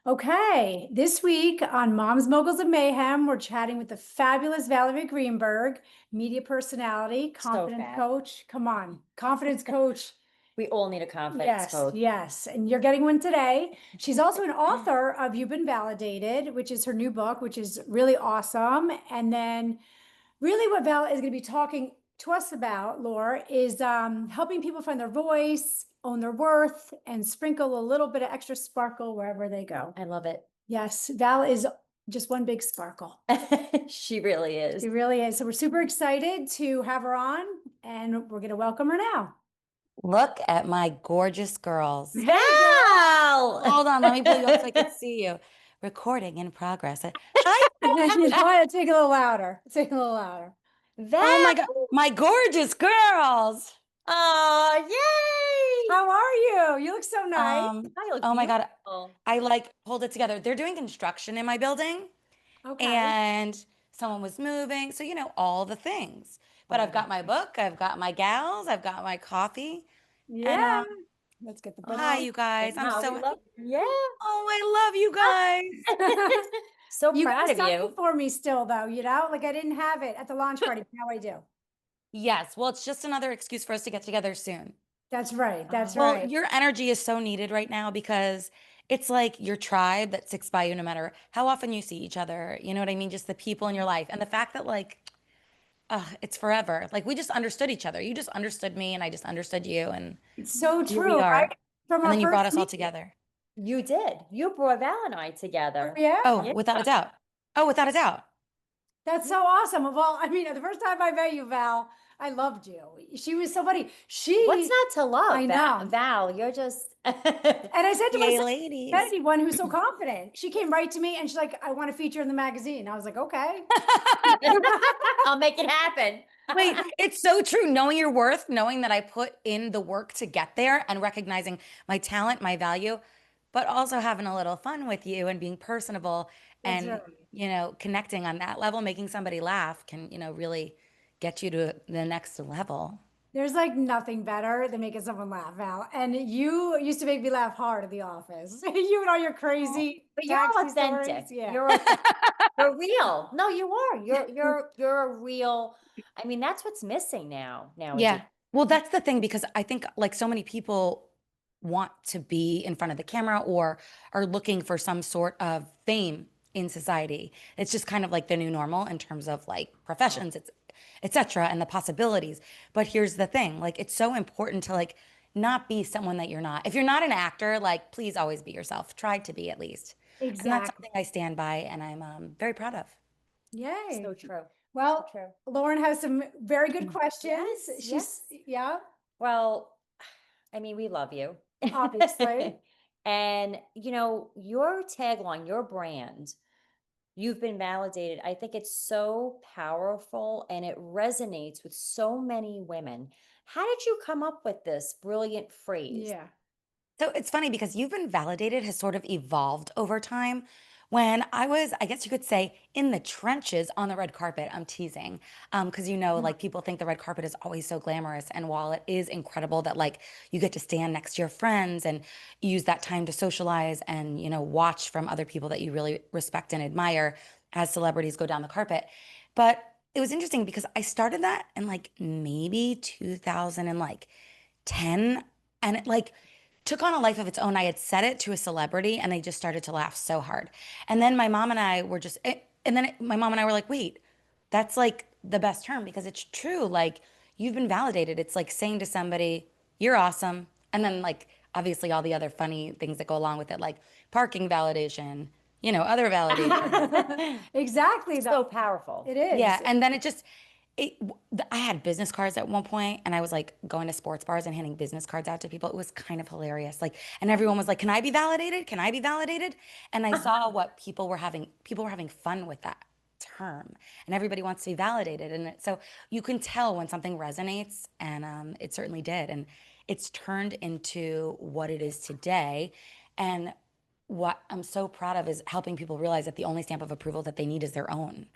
Okay, this week on Moms, Moguls and Mayhem, we're chatting with the fabulous Valerie Greenberg, media personality, So confidence fab. coach. Come on, confidence coach. We all need a confidence Yes, coach. yes. And you're getting one today. She's also an author of You've Been Validated, which is her new book, which is really awesome. And then really what Val is going to be talking to us about, Laura, is helping people find their voice, own their worth, and sprinkle a little bit of extra sparkle wherever they go. I love it. Yes, Val is just one big sparkle. She really She is. really is. So we're super excited to have her on, and we're going to welcome her now. Look at my gorgeous girls. Hey, girl. Val! Hold on, let me pull you up so I can see you. Recording in progress. Hi. You know what? Take it a little louder. Take it a little louder. Val! Oh my God, my gorgeous girls. Oh, yay! How are you? You look so nice. I look Oh my God, beautiful. I like hold it together. They're doing construction in my building, Okay. and someone was moving. So, all the things. But I've got my book, I've got my gals, I've got my coffee. And Yeah. Let's get the book. hi, you guys. I'm Wow, so we love Yeah. Oh, I love you guys. So You proud got of something you. for me still, though, like I didn't have it at the launch party, but now I do. Yes, well, it's just another excuse for us to get together soon. That's right. That's Well, right. your energy is so needed right now because it's like your tribe that sticks by you no matter how often you see each other. You know what I mean? Just the people in your life. And the fact that, like, it's forever. Like, we just understood each other. You just understood me, and I just understood you. And It's so here we true, are. right? From And our then you first brought us all meeting. together. You did. You brought Val and I together. Yeah. Oh, Yeah. without a doubt. Oh, without a doubt. That's so awesome. Well, I mean, the first time I met you, Val, I loved you. She was somebody, What's not to love? I know. Val, you're just And I said to Yay, myself, ladies. anyone who's so confident. She came right to me and she's like, I want to feature in the magazine. I was like, okay. I'll make it happen. Wait, it's so true. Knowing your worth, knowing that I put in the work to get there and recognizing my talent, my value, but also having a little fun with you and being personable That's and, right. connecting on that level, making somebody laugh can, really get you to the next level. There's like nothing better than making someone laugh, Val. And you used to make me laugh hard at the office. You and all your crazy But you're taxi authentic. stories. Yeah. You're authentic. You're real. No, you are. You're a real. I mean, that's what's missing nowadays. Yeah. Well, that's the thing because I think like so many people want to be in front of the camera or are looking for some sort of fame in society. It's just kind of like the new normal in terms of like professions, it's et cetera, and the possibilities. But here's the thing, like it's so important to like not be someone that you're not. If you're not an actor, like please always be yourself. Try to be at least. And that's Exactly. something I stand by and I'm very proud of. Yay. So true. Well, So true. Lauren has some very good questions. Yes, She's, yeah, Well, I mean, we love you. obviously. And your tagline, your brand, you've been validated. I think it's so powerful and it resonates with so many women. How did you come up with this brilliant phrase? Yeah. So it's funny because you've been validated has sort of evolved over time. When I was, I guess you could say, in the trenches on the red carpet, I'm teasing. Because like people think the red carpet is always so glamorous. And while it is incredible that like you get to stand next to your friends and use that time to socialize and, watch from other people that you really respect and admire as celebrities go down the carpet. But it was interesting because I started that in like maybe 2010, and it like took on a life of its own. I had said it to a celebrity and they just started to laugh so hard. And then my mom and I were just, and then my mom and I were like, wait, that's like the best term because it's true. Like you've been validated. It's like saying to somebody, you're awesome. And then like obviously all the other funny things that go along with it, like parking validation, other validation. Exactly. So powerful. It is. Yeah. And then I had business cards at one point and I was like going to sports bars and handing business cards out to people. It was kind of hilarious. Like, and everyone was like, can I be validated? Can I be validated? And I saw what people were having fun with that term and everybody wants to be validated. And so you can tell when something resonates and it certainly did. And it's turned into what it is today. And what I'm so proud of is helping people realize that the only stamp of approval that they need is their own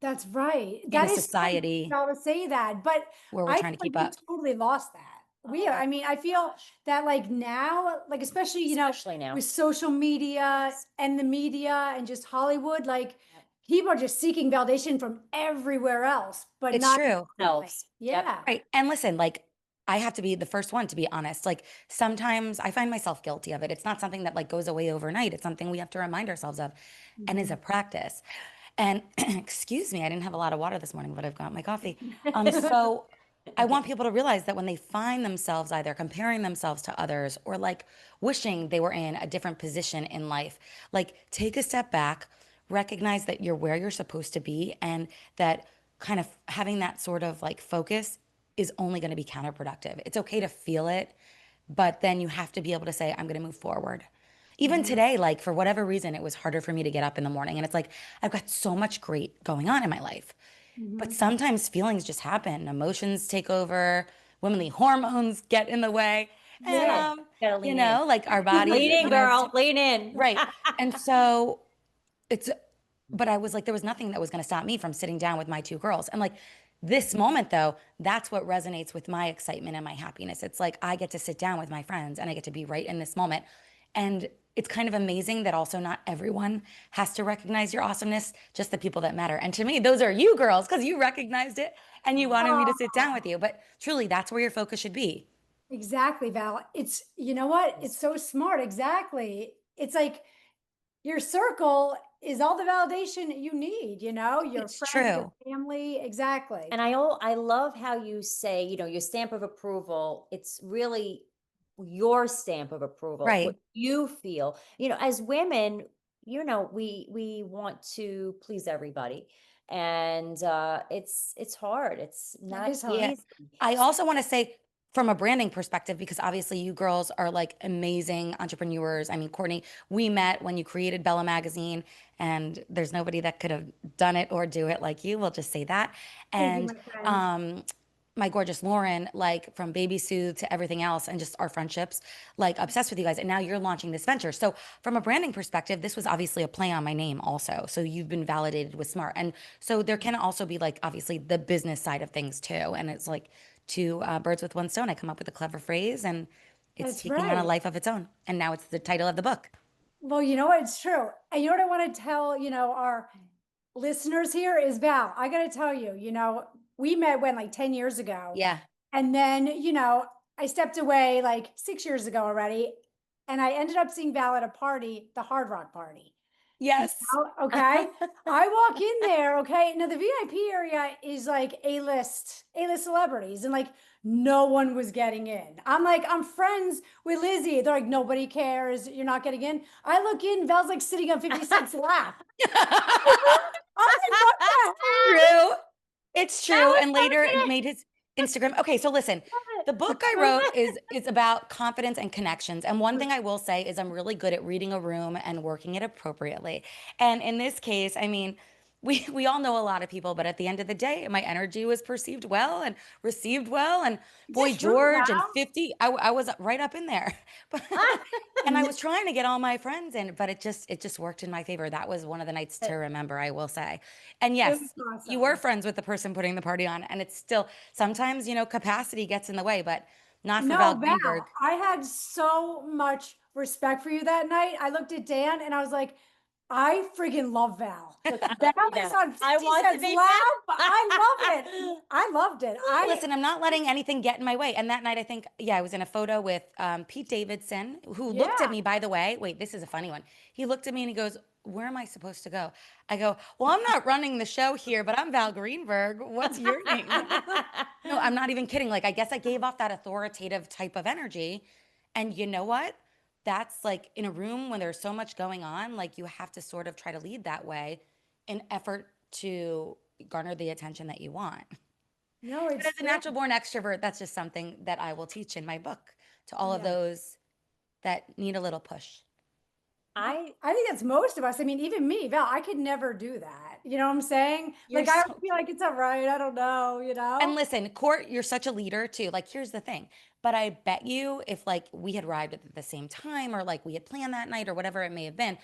That's right. in That a is so society to say that, but where we're I trying feel to like keep we up. totally lost that. we are. I mean, I feel that like now, like especially, Especially now. with social media Yes. and the media and just Hollywood, like Yep. people are just seeking validation from everywhere else, but It's not true. Selves. Yep. Yeah. Right. And listen, like, I have to be the first one to be honest. Like, sometimes I find myself guilty of it. It's not something that like goes away overnight. It's something we have to remind ourselves of and is a practice. And excuse me, I didn't have a lot of water this morning, but I've got my coffee. So I want people to realize that when they find themselves either comparing themselves to others or like wishing they were in a different position in life, like take a step back, recognize that you're where you're supposed to be, and that kind of having that sort of like focus is only going to be counterproductive. It's okay to feel it, but then you have to be able to say, I'm going to move forward. Even today, like for whatever reason, it was harder for me to get up in the morning. And it's like, I've got so much great going on in my life. But sometimes feelings just happen, emotions take over, womanly hormones get in the way. And, Yeah. Gotta lean in. like our bodies, Lean in, girl. Lean in. right. And so it's, but I was like, there was nothing that was going to stop me from sitting down with my two girls. And like this moment, though, that's what resonates with my excitement and my happiness. It's like I get to sit down with my friends and I get to be right in this moment. And it's kind of amazing that also not everyone has to recognize your awesomeness, just the people that matter. And to me, those are you girls, because you recognized it and you wanted me to sit down with you. But truly, that's where your focus should be. Exactly, Val. It's, you know what? It's so smart. Exactly. It's like your circle is all the validation you need, your It's friends, your true. family. Exactly. And I love how you say, your stamp of approval. It's really your stamp of approval, Right. what you feel. As women, we want to please everybody. And it's hard. It's That not is hard. Yeah. easy. I also want to say, from a branding perspective, because obviously you girls are like amazing entrepreneurs. I mean, Courtney, we met when you created Bella Magazine, and there's nobody that could have done it or do it like you. We'll just say that. Thank you, And my friend. my gorgeous Lauren, like from Baby Soothe to everything else, and just our friendships, like obsessed with you guys. And now you're launching this venture. So, from a branding perspective, this was obviously a play on my name, also. So, you've been validated with smart. And so, there can also be like obviously the business side of things too. And it's like two birds with one stone. I come up with a clever phrase and it's That's taking on a right. life of its own. And now it's the title of the book. Well, you know what? It's true. And you know what I want to tell, our listeners here is Val, I got to tell you, we met when like 10 years ago. Yeah. And then, I stepped away like 6 years ago already. And I ended up seeing Val at a party, the Hard Rock party. Yes. Okay. I walk in there. Okay. Now the VIP area is like A-list celebrities, and like no one was getting in. I'm like, I'm friends with Lizzie. They're like, nobody cares. You're not getting in. I look in, Val's like sitting on 50 Cent's lap. I'm like, what the heck? True. It's true. And later it made his Instagram. Okay, so listen, the book I wrote is about confidence and connections. And one thing I will say is I'm really good at reading a room and working it appropriately. And in this case, I mean, we all know a lot of people, but at the end of the day, my energy was perceived well and received well. And Boy It's true, George and Val. 50, I was right up in there. But and I was trying to get all my friends in, but it just worked in my favor. That was one of the nights to remember, I will say. And It was yes, you were awesome. friends with the person putting the party on, and it's still sometimes, capacity gets in the way, but not for Val No, Val, Greenberg. I had so much respect for you that night. I looked at Dan and I was like, I freaking love Val. Val is on 50 I want to Cent's be lap. I loved it. I loved it. Listen, I'm not letting anything get in my way. And that night, I think, yeah, I was in a photo with Pete Davidson, who looked at Yeah. me, by the way. Wait, this is a funny one. He looked at me and he goes, "Where am I supposed to go?" I go, "Well, I'm not running the show here, but I'm Val Greenberg. What's your name?" No, I'm not even kidding. Like, I guess I gave off that authoritative type of energy. And you know what? That's like in a room when there's so much going on, like you have to sort of try to lead that way in effort to garner the attention that you want. No, But it's as a true. natural born extrovert, that's just something that I will teach in my book to all of Yeah. those that need a little push. I I think that's most of us. I mean, even me, Val, I could never do that. You know what I'm saying? You're Like, I so would feel like it's all right. I don't know, And listen, Court, you're such a leader too. Like, here's the thing. But I bet you if like we had arrived at the same time or like we had planned that night or whatever it may have been,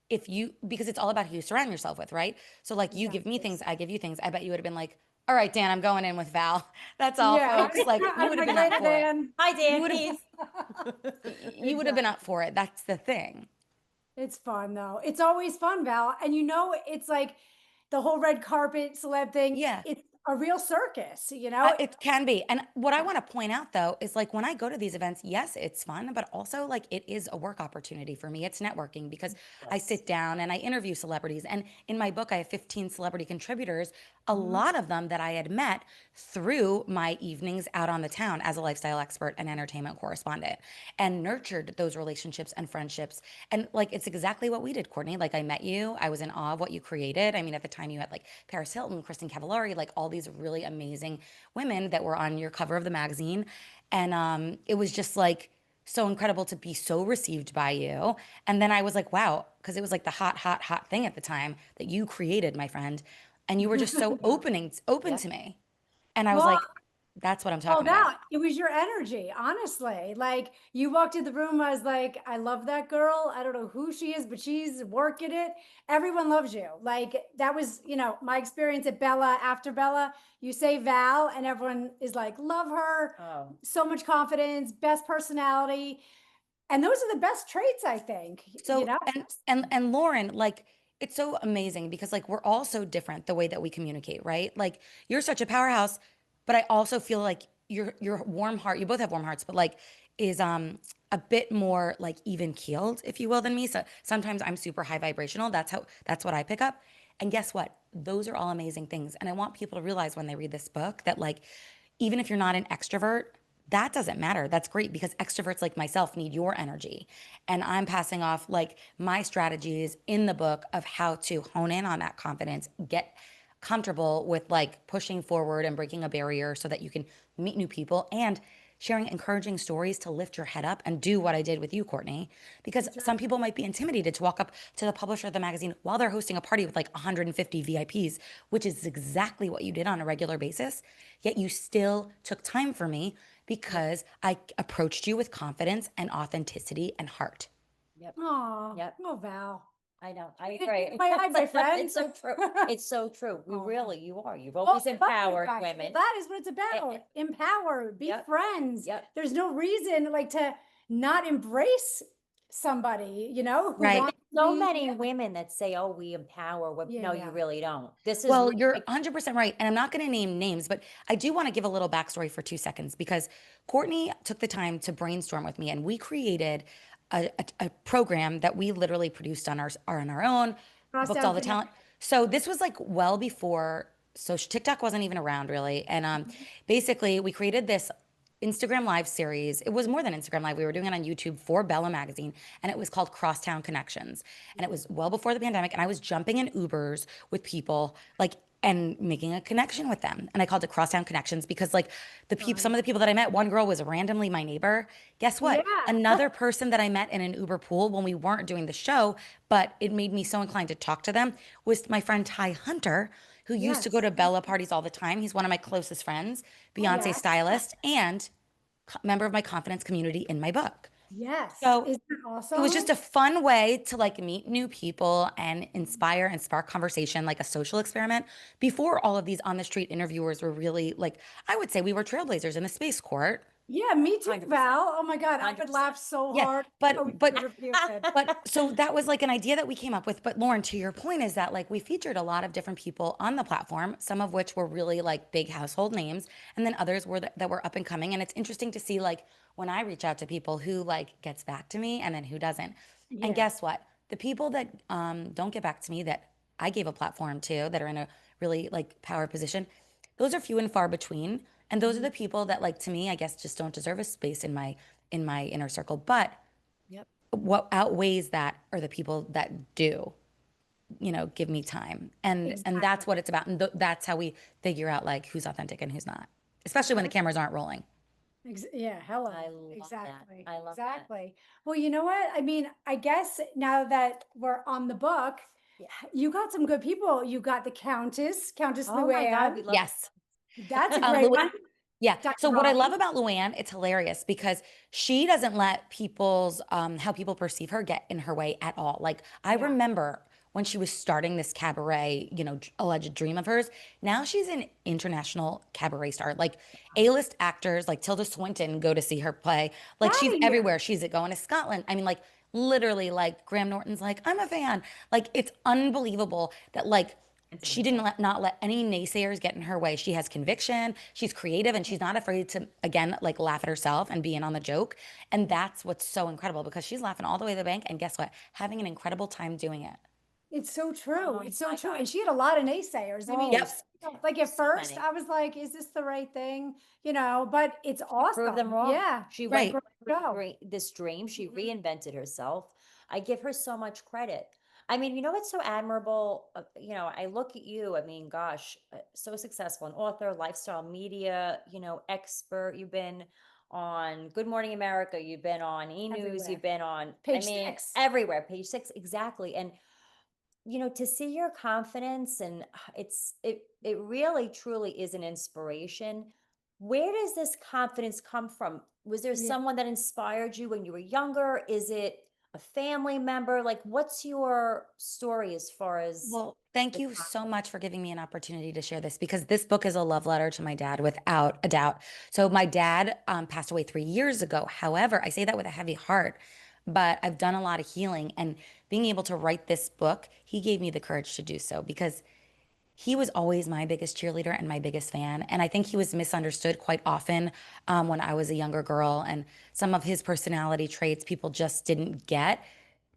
because it's all about who you surround yourself with, right? So like you give me Exactly. things, I give you things. I bet you would have been like, all right, Dan, I'm going in with Val. That's all, Yeah. folks. Like, you I'm would have like, been up later, for it. Dan. Hi, Dan, would've- peace. You would have been up for it. That's the thing. It's fun though. It's always fun, Val. And you know, it's like the whole red carpet celeb thing. Yeah. It's a real circus, you know? It can be. And what I want to point out though is like when I go to these events, yes, it's fun, but also like it is a work opportunity for me. It's networking because I Yes. sit down and I interview celebrities. And in my book, I have 15 celebrity contributors, a Mhm. lot of them that I had met through my evenings out on the town as a lifestyle expert and entertainment correspondent and nurtured those relationships and friendships. And like it's exactly what we did, Courtney. Like I met you, I was in awe of what you created. I mean, at the time you had like Paris Hilton, Kristen Cavallari, like all these really amazing women that were on your cover of the magazine. And it was just like so incredible to be so received by you. And then I was like, wow, because it was like the hot, hot, hot thing at the time that you created, my friend. And you were just so open Yep. to me. And I was Well, like, that's what I'm well, talking about. Val, it was your energy, honestly. Like you walked in the room, I was like, I love that girl. I don't know who she is, but she's working it. Everyone loves you. Like that was, you know, my experience at Bella. After Bella, you say Val, and everyone is like, love her. Oh, So much confidence, best personality. And those are the best traits, I think, you So know? and Lauren, like it's so amazing because like we're all so different the way that we communicate, right? Like you're such a powerhouse, but I also feel like your warm heart, you both have warm hearts, but like is a bit more like even keeled, if you will, than me. So sometimes I'm super high vibrational. That's what I pick up. And guess what? Those are all amazing things. And I want people to realize when they read this book that like even if you're not an extrovert, that doesn't matter. That's great because extroverts like myself need your energy. And I'm passing off like my strategies in the book of how to hone in on that confidence, get comfortable with like pushing forward and breaking a barrier so that you can meet new people and sharing encouraging stories to lift your head up and do what I did with you, Courtney. Because some people might be intimidated to walk up to the publisher of the magazine while they're hosting a party with like 150 VIPs, which is exactly what you did on a regular basis. Yet you still took time for me because I approached you with confidence and authenticity and heart. yep. Oh, Yep. oh, Val. I know. I It- agree. my eye, my friend. It's so true. It's so true. We Oh. really, you are. You've Well, always but empowered guys, women. that is what it's about. Empower, be Yep. friends. Yep. There's no reason like to not embrace somebody, you know, who Right. wants So to be- many women that say, "Oh, we empower." Yeah, No, yeah. you really don't. This is Well, you're like, 100% right. And I'm not going to name names, but I do want to give a little backstory for 2 seconds because Courtney took the time to brainstorm with me and we created a program that we literally produced on our own, booked Crosstown all the Connect. talent. So this was like well before social TikTok wasn't even around really. And basically we created this Instagram Live series. It was more than Instagram Live. We were doing it on YouTube for Bella Magazine, and it was called Crosstown Connections. And it was well before the pandemic, and I was jumping in Ubers with people, like, and making a connection with them. And I called it Crosstown Connections because, like, some of the people that I met, one girl was randomly my neighbor. Guess what? Yeah. Another person that I met in an Uber pool when we weren't doing the show, but it made me so inclined to talk to them, was my friend Ty Hunter, who used to go Yes. to Bella parties all the time. He's one of my closest friends, Beyonce Yes. stylist, and member of my confidence community in my book. Yes. So Isn't that awesome? it was just a fun way to like meet new people and inspire and spark conversation, like a social experiment. Before all of these on the street interviewers were really like, I would say we were trailblazers in the space court. Yeah, me too, 100%. Val. Oh my God, I would 100%. laugh so Yeah, hard. but Oh, but you're puking. but so that was like an idea that we came up with. But Lauren, to your point, is that like we featured a lot of different people on the platform, some of which were really like big household names, and then others were that were up and coming. And it's interesting to see like when I reach out to people who like gets back to me and then who doesn't. Yeah. And guess what? The people that don't get back to me that I gave a platform to that are in a really like power position, those are few and far between. And those are the people that like to me, I guess, just don't deserve a space in my inner circle. But Yep. what outweighs that are the people that do, give me time. And that's what it's about. And that's how we figure out like who's authentic and who's not, especially when the cameras aren't rolling. Yeah, hello. I love that. Exactly. I love that. Exactly. Well, you know what? I mean, I guess now that we're on the book, you got some good people. You got the Countess Oh my God, Luann. we love Yes. That's a great Lu- one. Yeah. Dr. So what I love Robbie. about Luann, it's hilarious because she doesn't let people's how people perceive her get in her way at all. Like I Yeah. remember when she was starting this cabaret, alleged dream of hers. Now she's an international cabaret star. Like A-list actors like Tilda Swinton go to see her play. Like she's Right. everywhere. She's going to Scotland. I mean, like literally, like Graham Norton's like, I'm a fan. Like it's unbelievable that like she didn't not let any naysayers get in her way. She has conviction, she's creative, and she's not afraid to, again, like laugh at herself and be in on the joke. And that's what's so incredible because she's laughing all the way to the bank. And guess what? Having an incredible time doing it. It's so true. Oh It's so my true. God. And she had a lot of naysayers. I mean, Oh, Yep. like at so first many. I was like, is this the right thing? But it's Prove them awesome. wrong. Yeah. She went Right. for Go. this dream. She Mhm. reinvented herself. I give her so much credit. I mean, you know what's so admirable? I look at you. I mean, gosh, so successful, an author, lifestyle media, expert. You've been on Good Morning America. You've been on E News. Everywhere. You've been on, Page 6. everywhere. Page 6, exactly. And to see your confidence and it really truly is an inspiration. Where does this confidence come from? Was there Yeah. someone that inspired you when you were younger? Is it a family member? Like, what's your story as far as Well, thank the you so confidence? much for giving me an opportunity to share this because this book is a love letter to my dad without a doubt. So, my dad passed away 3 years ago. However, I say that with a heavy heart, but I've done a lot of healing. And being able to write this book, he gave me the courage to do so because he was always my biggest cheerleader and my biggest fan. And I think he was misunderstood quite often when I was a younger girl. And some of his personality traits people just didn't get.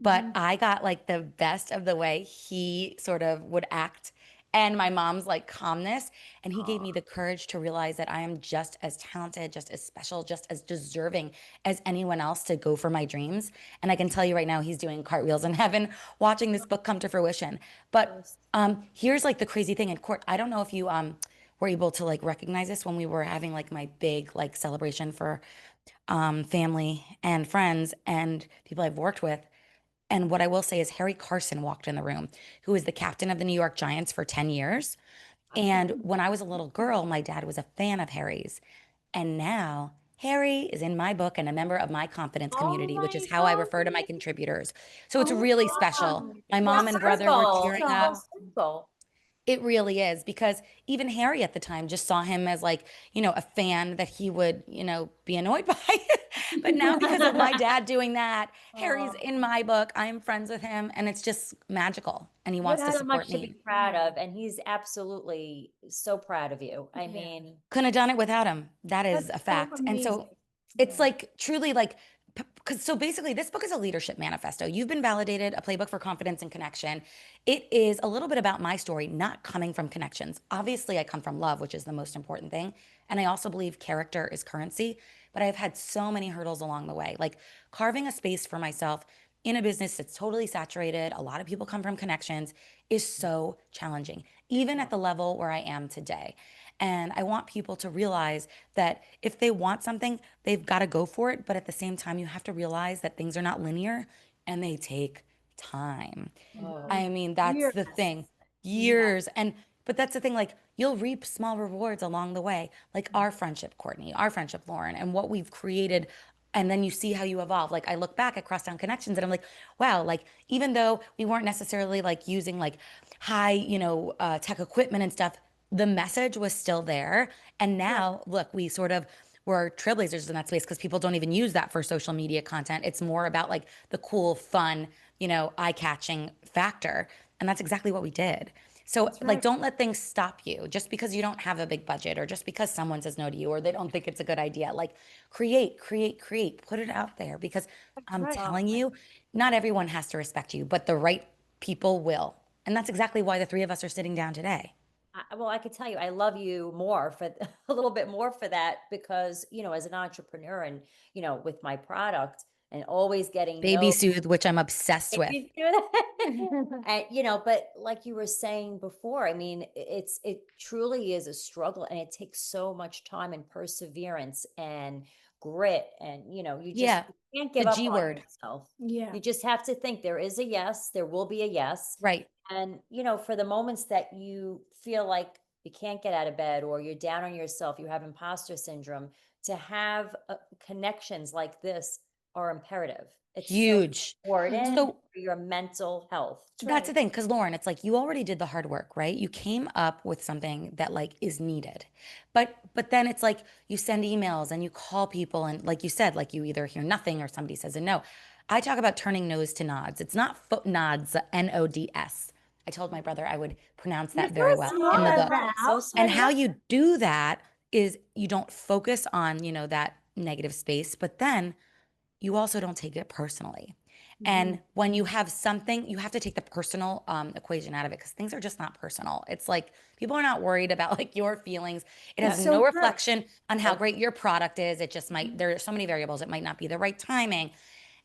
But Mhm. I got like the best of the way he sort of would act and my mom's like calmness. And he gave Aw, me the courage to realize that I am just as talented, just as special, just as deserving as anyone else to go for my dreams. And I can tell you right now, he's doing cartwheels in heaven watching this book come to fruition. But yes. here's like the crazy thing in court. I don't know if you were able to like recognize this when we were having like my big like celebration for family and friends and people I've worked with. And what I will say is Harry Carson walked in the room, who is the captain of the New York Giants for 10 years. And when I was a little girl, my dad was a fan of Harry's. And now Harry is in my book and a member of my confidence Oh community, which is my how I God. refer to my contributors. So it's Oh, really special. wow. My Full mom and That's brother were circle. tearing It's up. full awesome. circle. It really is because even Harry at the time just saw him as like, a fan that he would, be annoyed by. But now because of my dad doing that, Harry's Oh. in my book. I'm friends with him and it's just magical and he You wants to have so support much to be me. proud of, and he's absolutely so proud of you. I Yeah. mean, Couldn't have done it without him. That is That's a so fact. And amazing. so it's Yeah. like truly like because so basically this book is a leadership manifesto. You've been validated, a playbook for confidence and connection. It is a little bit about my story, not coming from connections. Obviously, I come from love, which is the most important thing. And I also believe character is currency, but I've had so many hurdles along the way. Like carving a space for myself in a business that's totally saturated, a lot of people come from connections, is so challenging, even at the level where I am today. And I want people to realize that if they want something, they've got to go for it. But at the same time, you have to realize that things are not linear and they take time. oh, I mean, that's Years. the thing. Yeah. Years. But that's the thing, like, you'll reap small rewards along the way, like our friendship, Courtney, our friendship, Lauren, and what we've created. And then you see how you evolve. Like, I look back at Crosstown Connections and I'm like, wow, like, even though we weren't necessarily like using like high, tech equipment and stuff, the message was still there. And Right. now, look, we sort of were trailblazers in that space because people don't even use that for social media content. It's more about like the cool, fun, eye-catching factor. And that's exactly what we did. So, That's like, right. don't let things stop you just because you don't have a big budget or just because someone says no to you or they don't think it's a good idea. Like, create, create, create, put it out there because That's I'm right. oh, telling you, not everyone has to respect you, but the right people will. And that's exactly why the three of us are sitting down today. well, I could tell you, I love you more for a little bit more for that because, as an entrepreneur and, with my product and always getting Baby no. Soothe, which I'm obsessed If with. you do that. And, but like you were saying before, I mean, it truly is a struggle and it takes so much time and perseverance and grit. And, you just Yeah, you can't the give up G on word. yourself. Yeah. You just have to think there is a yes, there will be a yes. Right. And, for the moments that you feel like you can't get out of bed or you're down on yourself, you have imposter syndrome, to have connections like this are imperative. It's so Huge. important So for your mental health. that's the thing, because Lauren, it's like you already did the hard work, right? You came up with something that like is needed. But then it's like you send emails and you call people and like you said, like you either hear nothing or somebody says a no. I talk about turning no's to nods. It's not foot nods, N-O-D-S. I told my brother I would pronounce You're that very so well in the smart, book. Val. So And smart. how you do that is you don't focus on, that negative space, but then you also don't take it personally. And when you have something, you have to take the personal equation out of it because things are just not personal. It's like people are not worried about like your feelings. It has So no true. reflection on how great your product is. It just might, there are so many variables. It might not be the right timing.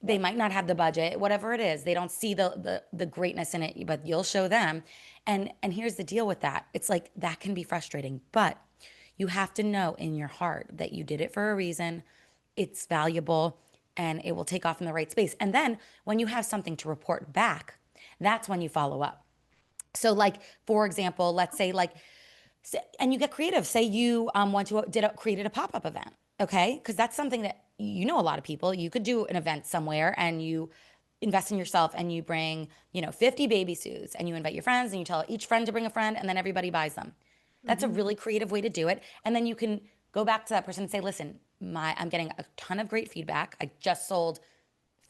They might not have the budget, whatever it is. They don't see the greatness in it, but you'll show them. And here's the deal with that. It's like that can be frustrating, but you have to know in your heart that you did it for a reason. It's valuable and it will take off in the right space. And then when you have something to report back, that's when you follow up. So like, for example, let's say like, and you get creative. Say you created a pop-up event, okay? Because that's something that a lot of people. You could do an event somewhere and you invest in yourself and you bring 50 baby suits and you invite your friends and you tell each friend to bring a friend and then everybody buys them. That's a really creative way to do it. And then you can go back to that person and say, listen, I'm getting a ton of great feedback. I just sold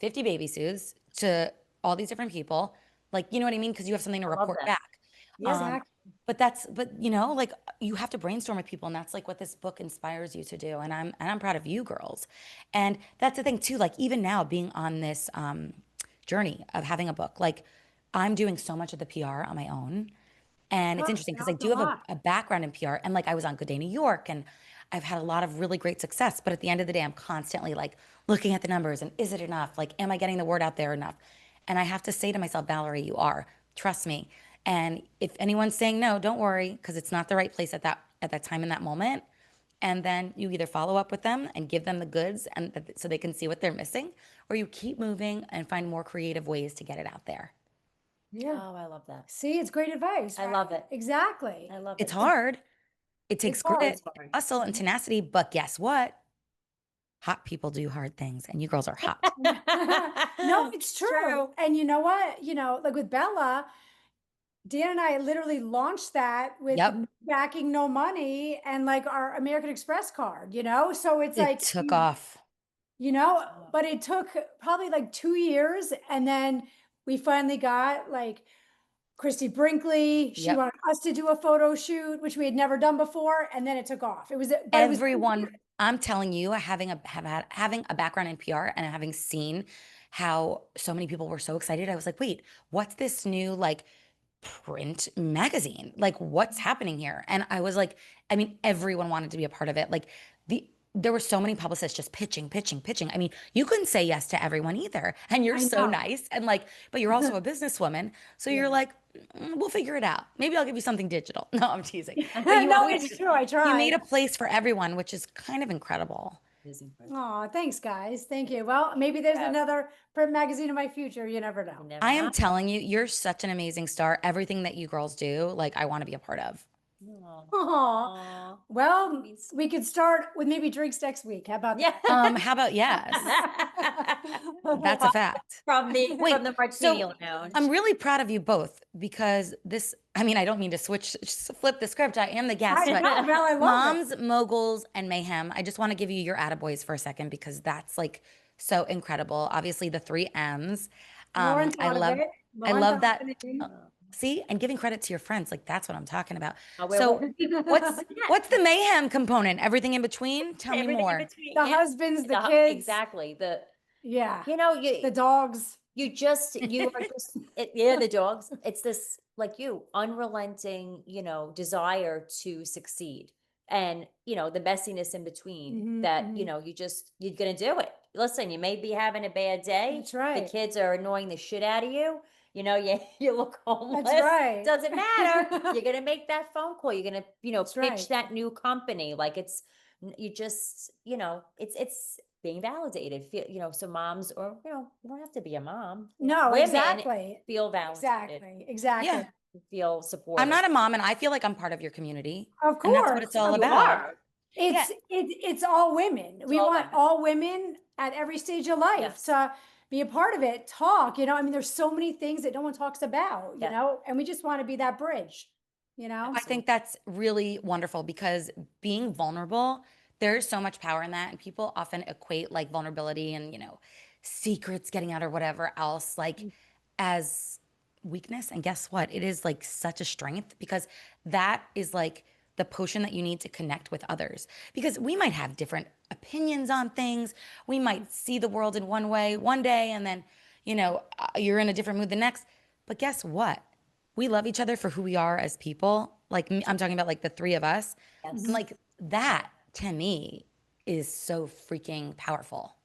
50 baby suits to all these different people. Like, you know what I mean? Because you have something to love report that. back. Exactly. But like you have to brainstorm with people, and that's like what this book inspires you to do. And I'm proud of you girls. And that's the thing too. Like even now, being on this journey of having a book, like I'm doing so much of the PR on my own. And it's interesting because I do have a background in PR, and like I was on Good Day New York, and I've had a lot of really great success. But at the end of the day, I'm constantly like looking at the numbers and is it enough? Like, am I getting the word out there enough? And I have to say to myself, Valerie, you are. Trust me. And if anyone's saying no, don't worry, because it's not the right place at that time in that moment. And then you either follow up with them and give them the goods, and so they can see what they're missing, or you keep moving and find more creative ways to get it out there. Yeah. Oh, I love that. See, it's great advice. I love right? it. Exactly. I love It's it. hard. It takes hard. grit, It's hard. hustle, and tenacity. But guess what? Hot people do hard things, and you girls are hot. No, it's true. And you know what? Like with Bella, Dan and I literally launched that with Yep. backing no money and like our American Express card, So it's It like, took off. but it took probably like 2 years. And then we finally got like Christy Brinkley. She Yep. wanted us to do a photo shoot, which we had never done before. And then it took off. It was Everyone, I'm telling you, having a background in PR and having seen how so many people were so excited, I was like, wait, what's this new like print magazine? Like, what's happening here? And I was like, I mean, everyone wanted to be a part of it. Like there were so many publicists just pitching. I mean, you couldn't say yes to everyone either. And you're so nice. And like, but you're also a businesswoman. So you're like, we'll figure it out. Maybe I'll give you something digital. No, I'm teasing. But No, it's true. I tried. You made a place for everyone, which is kind of incredible. Oh, thanks, guys. Thank you. Well, maybe there's another print magazine in my future. You never know. I am telling you, you're such an amazing star. Everything that you girls do, like I want to be a part of. Aw. Well, we could start with maybe drinks next week. How about that? How about yes? That's a fact. From the martini lounge. I'm really proud of you both because I mean, I don't mean to flip the script. I am the guest, I but know, Val, I love Moms, it. Moguls, and Mayhem. I just want to give you your attaboys for a second because that's like so incredible. Obviously, the 3 M's. Lauren I thought of love, it. I Lauren love thought that. of it. See, and giving credit to your friends, like that's what I'm talking about. Oh, So, what's the mayhem component? Everything in between? Tell me more. The husbands, the kids. Exactly. Yeah. The dogs. You are just the dogs. It's this like unrelenting, desire to succeed. And, the messiness in between that, you're going to do it. Listen, you may be having a bad day. That's right. The kids are annoying the shit out of you. You look homeless. That's right. Doesn't matter. You're going to make that phone call. You're going to, pitch right. that new company. Like it's being validated. So moms or, you don't have to be a mom. No, Women exactly. feel validated. Exactly. Yeah. Feel supported. I'm not a mom, and I feel like I'm part of your community. Of course. And that's what it's all about. It's all women. We want all women at every stage of life Yes. to be a part of it, talk, I mean, there's so many things that no one talks about, Yeah. and we just want to be that bridge, I think that's really wonderful because being vulnerable, there's so much power in that. And people often equate like vulnerability and, secrets getting out or whatever else, like as weakness. And guess what? It is like such a strength because that is like the potion that you need to connect with others. Because we might have different opinions on things. We might see the world in one way one day and then, you're in a different mood the next. But guess what? We love each other for who we are as people. Like I'm talking about like the three of us. Yes. And like that to me is so freaking powerful.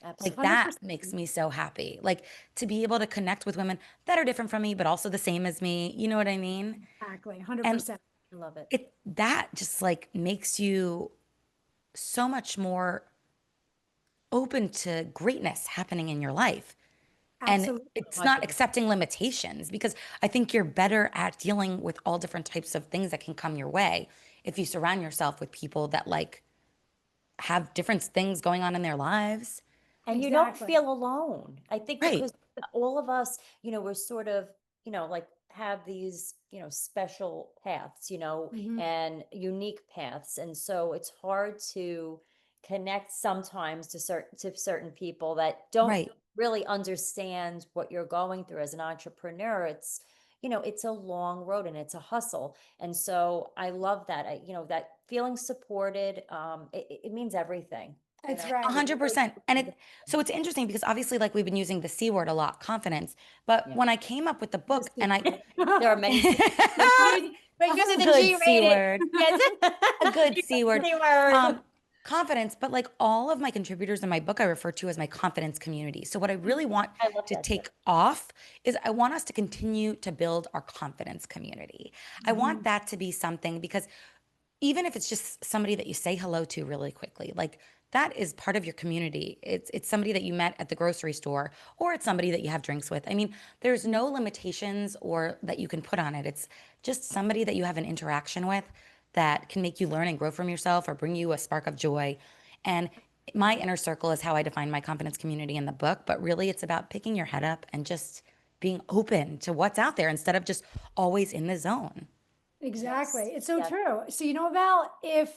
Like Absolutely. that 100%. makes me so happy. Like to be able to connect with women that are different from me, but also the same as me. You know what I mean? Exactly, And 100%. I love it. that just like makes you so much more open to greatness happening in your life. And Absolutely. it's not accepting limitations because I think you're better at dealing with all different types of things that can come your way if you surround yourself with people that like have different things going on in their lives. And you don't Exactly. feel alone. I think Right. because all of us, we're sort of, like have these, special paths, Mhm. and unique paths. And so it's hard to connect sometimes to certain people that don't Right. really understand what you're going through as an entrepreneur. It's a long road and it's a hustle. And so I love that. That feeling supported, it means everything. That's It right. 100%. And really so it's interesting because obviously like we've been using the C word a lot, confidence. But Yeah. when I came up with the book and I There are many but you guys are the good C G-rated. word. Yes. A good C word. C word. Confidence, but like all of my contributors in my book, I refer to as my confidence community. So, what I really want I love to that too. take off is I want us to continue to build our confidence community. I want that to be something because even if it's just somebody that you say hello to really quickly, like that is part of your community. It's somebody that you met at the grocery store or it's somebody that you have drinks with. I mean, there's no limitations or that you can put on it. It's just somebody that you have an interaction with that can make you learn and grow from yourself or bring you a spark of joy. And my inner circle is how I define my confidence community in the book, but really it's about picking your head up and just being open to what's out there instead of just always in the zone. Exactly. Yes. It's so Yes. true. So, Val, if,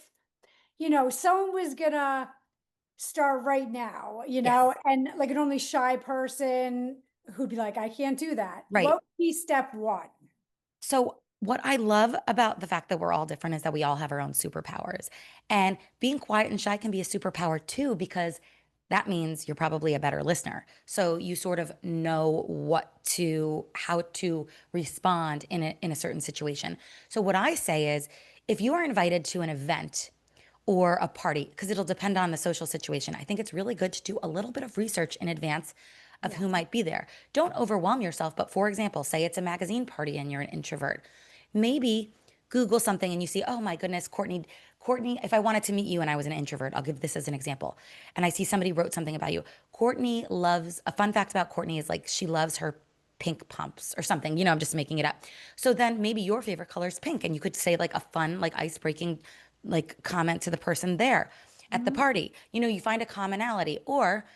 someone was gonna start right now, Yes. and like an only shy person who'd be like, I can't do that. Right. What would be step one? So, what I love about the fact that we're all different is that we all have our own superpowers. And being quiet and shy can be a superpower too, because that means you're probably a better listener. So you sort of know how to respond in a certain situation. So what I say is if you are invited to an event or a party, because it'll depend on the social situation, I think it's really good to do a little bit of research in advance of who might be there. Don't overwhelm yourself. But for example, say it's a magazine party and you're an introvert. Maybe Google something and you see, oh my goodness, Courtney, if I wanted to meet you and I was an introvert, I'll give this as an example. And I see somebody wrote something about you. A fun fact about Courtney is like she loves her pink pumps or something. I'm just making it up. So then maybe your favorite color is pink and you could say like a fun, like ice breaking, like comment to the person there at the party. You find a commonality or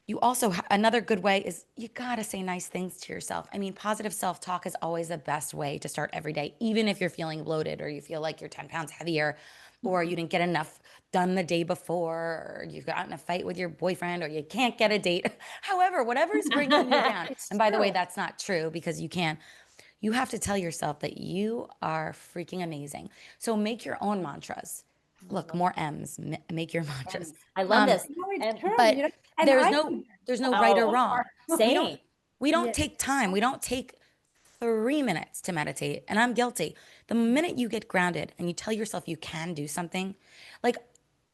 you also, another good way is you got to say nice things to yourself. I mean, positive self talk is always the best way to start every day, even if you're feeling bloated or you feel like you're 10 pounds heavier or you didn't get enough done the day before or you got in a fight with your boyfriend or you can't get a date. However, whatever's bringing you down. It's And by the way, true. that's not true because you can't. You have to tell yourself that you are freaking amazing. So make your own mantras. Look, more M's. Make your mantras. I love this. No, it's And true, But and there's I no think there's no right or oh, wrong. We don't same. we don't Yeah. take time. We don't take 3 minutes to meditate. And I'm guilty. The minute you get grounded and you tell yourself you can do something, like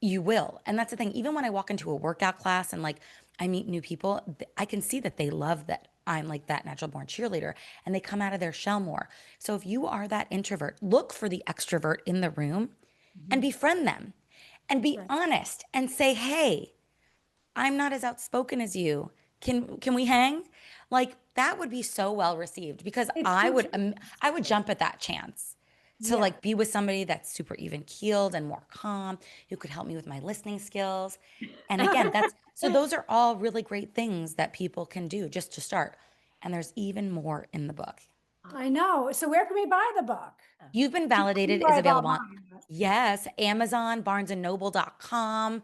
you will. And that's the thing. Even when I walk into a workout class and like I meet new people, I can see that they love that I'm like that natural born cheerleader and they come out of their shell more. So if you are that introvert, look for the extrovert in the room and befriend them and be Right. honest and say, hey, I'm not as outspoken as you. Can we hang? Like that would be so well received because It's I so would true. I would jump at that chance. to Yeah. like be with somebody that's super even keeled and more calm, who could help me with my listening skills. And again, so those are all really great things that people can do just to start. And there's even more in the book. I know. So where can we buy the book? You've Been Validated Buy is it available on, online, but- yes, Amazon, barnesandnoble.com.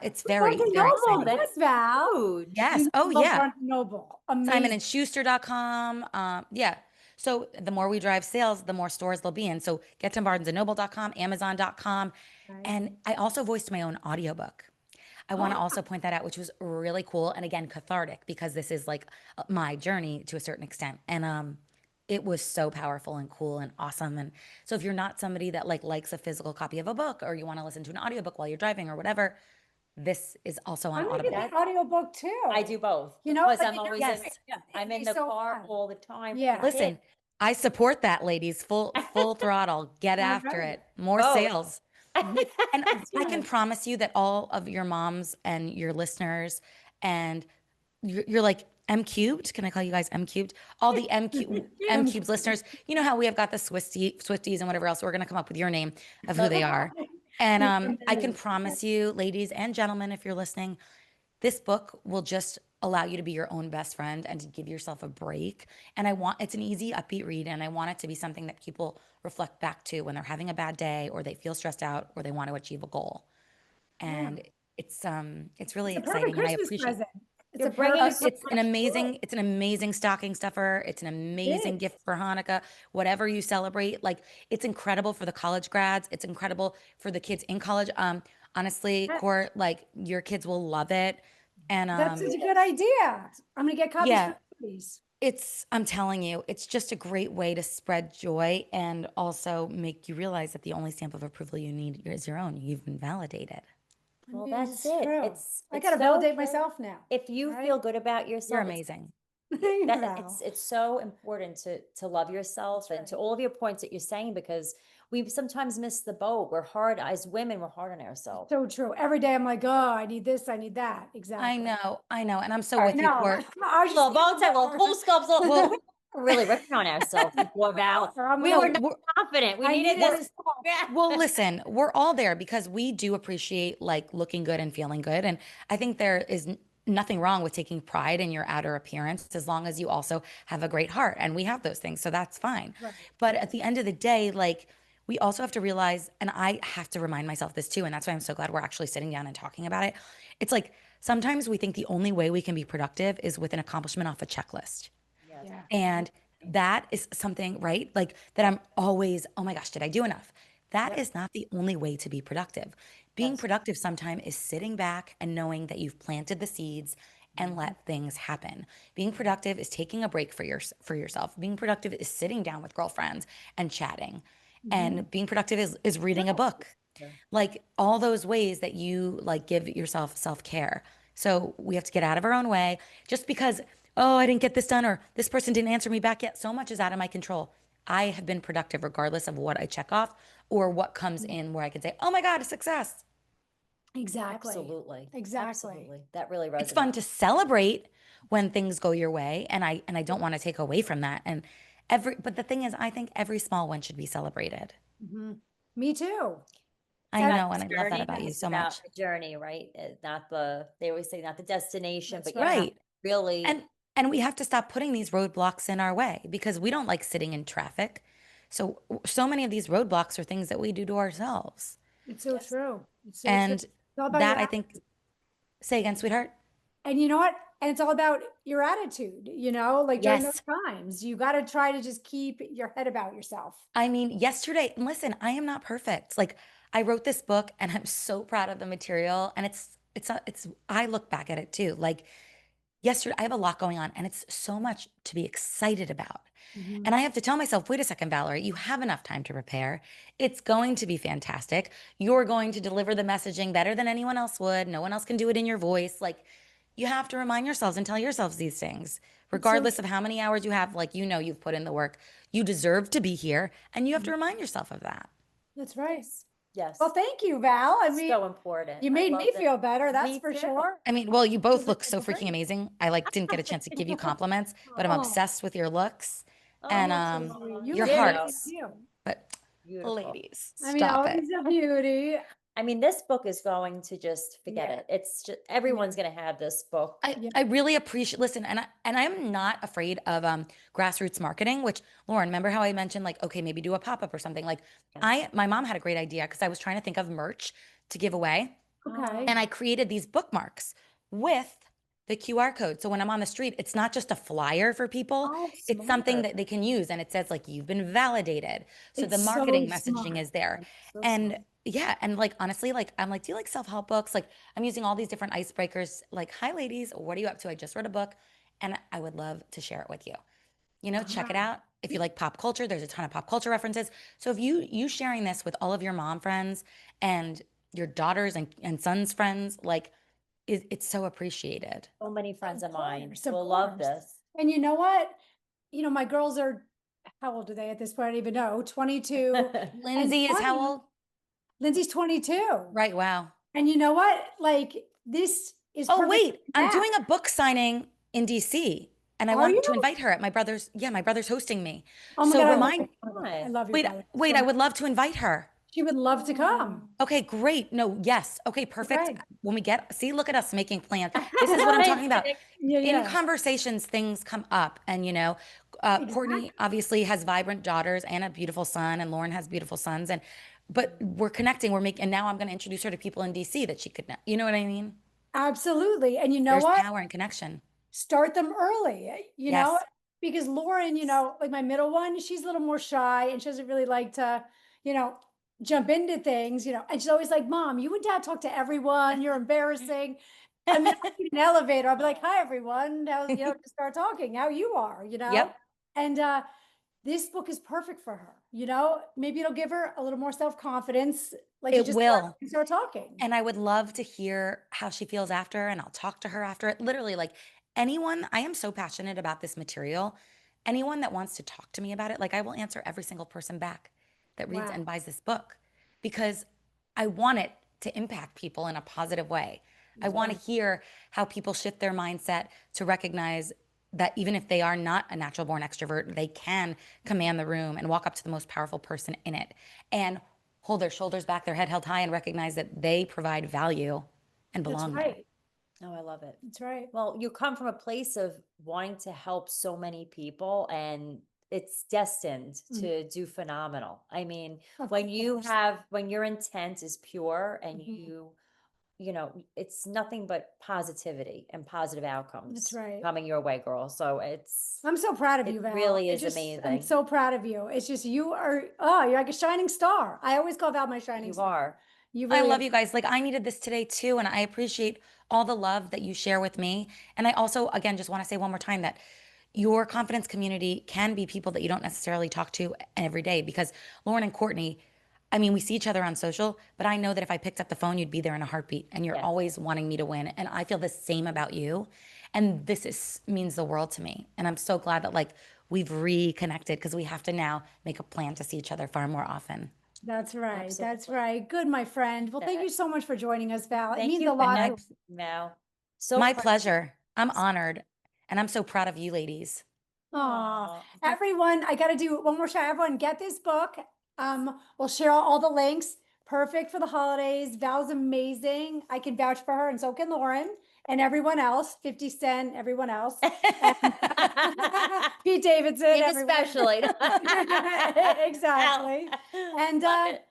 It's very, Barnes and very Noble, exciting. yes, Val. Huge. Yes. You Oh, love yeah. Barnes and Noble. Amazing. SimonandSchuster.com. Yeah. So the more we drive sales, the more stores there'll be in. So get to barnesandnoble.com, amazon.com. Right. And I also voiced my own audiobook. I want to also point that out, which was really cool. And again, cathartic, because this is like my journey to a certain extent. And it was so powerful and cool and awesome. And so if you're not somebody that like likes a physical copy of a book, or you want to listen to an audiobook while you're driving or whatever, this is also on I'm gonna get Audible. the audiobook too. I do both. You know, because like, I'm always yes. I'm it'd in be the so car fun. all the time. with Yeah. the Listen, kid. I support that, ladies. Full throttle. Get All after right. it. More Oh. sales. And That's I can right. promise you that all of your moms and your listeners, and you're like M cubed. Can I call you guys M cubed? All the M cubes listeners. You know how we have got the Swifties and whatever else. We're gonna come up with your name of who they are. And I can promise you, ladies and gentlemen, if you're listening, this book will just allow you to be your own best friend and to give yourself a break. And it's an easy, upbeat read. And I want it to be something that people reflect back to when they're having a bad day, or they feel stressed out, or they want to achieve a goal. And it's really It's a perfect exciting. And I Christmas appreciate present. It's You're a bringing perfect it- it's an amazing stocking stuffer. It's an amazing is. gift for Hanukkah, whatever you celebrate. Like, it's incredible for the college grads. It's incredible for the kids in college. Honestly, Yes. Court, like, your kids will love it. And That's such a good idea. I'm gonna get copies yeah. for these. I'm telling you, it's just a great way to spread joy and also make you realize that the only stamp of approval you need is your own. You've been validated. Well, Yeah, that's it's it. true. It's I it's gotta so validate true. myself now. If you right? feel good about You're yourself, it's amazing. it's so important to love yourself. That's And to right. all of your points that you're saying, because we sometimes miss the boat. We're hard as women, we're hard on ourselves. So true. Every day I'm like, oh, I need this, I need that. Exactly. I know. And I'm so All with right, you, No, Court. I was Well, just Val said, well, full scopes. Well, We're really ripping on ourselves before Val. I'm We gonna- were not confident. We I needed need this. Well, listen, we're all there because we do appreciate like looking good and feeling good. And I think there is nothing wrong with taking pride in your outer appearance, as long as you also have a great heart. And we have those things. So that's fine. Right. But at the end of the day, like, we also have to realize, and I have to remind myself this too. And that's why I'm so glad we're actually sitting down and talking about it. It's like sometimes we think the only way we can be productive is with an accomplishment off a checklist. Yeah. And that is something, right? Like, that I'm always, oh my gosh, did I do enough? That is not the only way to be productive. Being Yes. productive sometimes is sitting back and knowing that you've planted the seeds and let things happen. Being productive is taking a break for yourself. Being productive is sitting down with girlfriends and chatting. And being productive is reading a book. Yeah. Like, all those ways that you like give yourself self-care. So we have to get out of our own way. Just because, oh, I didn't get this done, or this person didn't answer me back yet, so much is out of my control. I have been productive regardless of what I check off or what comes in where I can say, oh my God, a success. Exactly. Absolutely. Exactly. Absolutely. That really resonates. It's fun to celebrate when things go your way. And I don't want to take away from that. And but the thing is, I think every small one should be celebrated. Mhm. Me too. I That's know, and I love that Journey, about you it's so about much. the journey, right? Not they always say not the destination, That's but you have Right. to really. And we have to stop putting these roadblocks in our way, because we don't like sitting in traffic. So many of these roadblocks are things that we do to ourselves. It's so Yes. true. It's so And true. It's all about that, your I think, say again, sweetheart. And you know what? And it's all about your attitude, like during Yes. those times, you got to try to just keep your head about yourself. I mean, yesterday, and listen, I am not perfect. Like, I wrote this book and I'm so proud of the material. And I look back at it too. Like, yesterday, I have a lot going on and it's so much to be excited about. Mhm. And I have to tell myself, wait a second, Valerie, you have enough time to prepare. It's going to be fantastic. You're going to deliver the messaging better than anyone else would. No one else can do it in your voice. Like, you have to remind yourselves and tell yourselves these things, regardless of how many hours you have. Like, you've put in the work. You deserve to be here, and you have to remind yourself of that. That's right. Yes. Well, thank you, Val. I mean, so important. you I made love me that. feel better. That's Me for too. sure. I mean, well, you both look so That's great. freaking amazing. I didn't get a chance to give you compliments, but I'm Oh. obsessed with your looks Oh, and that's so sweet. You your look great, hearts. too. But Beautiful. Ladies, I mean, stop it. always a beauty. I mean, this book is going to just forget Yeah. it. It's just everyone's going to have this book. I really appreciate, listen, and I'm not afraid of grassroots marketing, which Lauren, remember how I mentioned like, okay, maybe do a pop-up or something. Like my mom had a great idea because I was trying to think of merch to give away. Okay. And I created these bookmarks with the QR code. So when I'm on the street, it's not just a flyer for people. Oh, It's something smart. that they can use and it says like you've been validated. So the It's so marketing messaging smart. is there. So And smart. yeah, and like honestly, like I'm like, do you like self-help books? Like I'm using all these different icebreakers. Like, hi ladies, what are you up to? I just read a book and I would love to share it with you. You know, check it Wow. out. If you like pop culture, there's a ton of pop culture references. So if you sharing this with all of your mom friends and your daughters and sons friends, like it's so appreciated. So many friends of mine course, of will love course. this. And you know what? You know, my girls are, how old are they at this point? I don't even know. 22. Lindsay is how 20. old? Lindsay's 22. Right, wow. And you know what? Like, this is Oh, perfect wait, for I'm that. doing a book signing in DC and I Are want you? to invite her at my brother's. Yeah, my brother's hosting me. Oh my So God, I remind, love your brother. I love your wait, brother wait, so I much. would love to invite her. She would love to come. Okay, great. No, yes. Okay, perfect. Okay. When we get, see, look at us making plans. This is what I'm talking about. Yeah, In yeah. conversations, things come up. And, you know, Courtney Exactly. obviously has vibrant daughters and a beautiful son, and Lauren has beautiful sons. But we're connecting, we're making, and now I'm going to introduce her to people in DC that she could know. You know what I mean? Absolutely. And you know There's what? power and connection. Start them early, you know, Yes. because Lauren, you know, like my middle one, she's a little more shy and she doesn't really like to, you know, jump into things, you know, and she's always like, Mom, you and Dad talk to everyone. You're embarrassing. I mean, I get an elevator. I'll be like, hi, everyone. Now, you know, just start talking how you are, you know? Yep. And this book is perfect for her, you know, maybe it'll give her a little more self-confidence. Like you It just will. start talking. And I would love to hear how she feels after, and I'll talk to her after it. Literally, like anyone, I am so passionate about this material. Anyone that wants to talk to me about it, like I will answer every single person back that reads Wow. and buys this book because I want it to impact people in a positive way. I want to hear how people shift their mindset to recognize that even if they are not a natural born extrovert, they can command the room and walk up to the most powerful person in it and hold their shoulders back, their head held high, and recognize that they provide value and That's belong there. right. Oh, I love it. That's right. Well, you come from a place of wanting to help so many people, and it's destined to do phenomenal. I mean, Of when you course. have, when your intent is pure and Mhm. you know, it's nothing but positivity and positive outcomes right. coming your way, girl. So I'm so proud of it you, Val. really It's is just, I'm amazing. so proud of you. It's just, you are, oh, you're like a shining star. I always call Val my shining You star. are. You I really love are. you guys. Like I needed this today too, and I appreciate all the love that you share with me. And I also, again, just want to say one more time that your confidence community can be people that you don't necessarily talk to every day because Lauren and Courtney, I mean, we see each other on social, but I know that if I picked up the phone, you'd be there in a heartbeat and you're Yes. always wanting me to win. And I feel the same about you. And this means the world to me. And I'm so glad that like we've reconnected because we have to now make a plan to see each other far more often. That's right. That's Absolutely. right. Good, my friend. Well, thank That- you so much for joining us, Val. It Thank means you a for lot. asking, Mal. So My proud. pleasure. I'm honored. And I'm so proud of you ladies. Aw. Aw. Everyone, I got to do one more shout. Everyone, get this book. We'll share all the links. Perfect for the holidays. Val's amazing. I can vouch for her, and so can Lauren and everyone else. 50 Cent, everyone else. Pete Davidson, Even everyone. especially. Exactly. And Love it.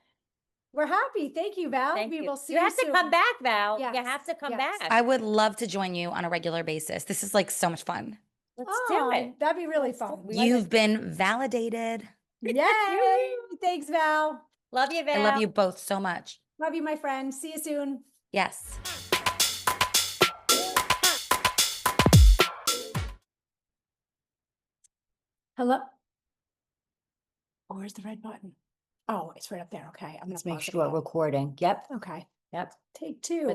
we're happy. Thank you, Val. Thank We you. will see You you have to soon. come back, Val. You Yes, have to come yes. back. I would love to join you on a regular basis. This is like so much fun. Let's do it. That'd be really Let's do fun. it. You've been validated. Yay! Thanks, Val. Love you, Val. I love you both so much. Love you, my friend. See you soon. Yes. Hello? Oh, where's the red button? Oh, it's right up there. Okay. I'm gonna Let's make pause it sure again. recording. Yep. Okay. Yep. Take two.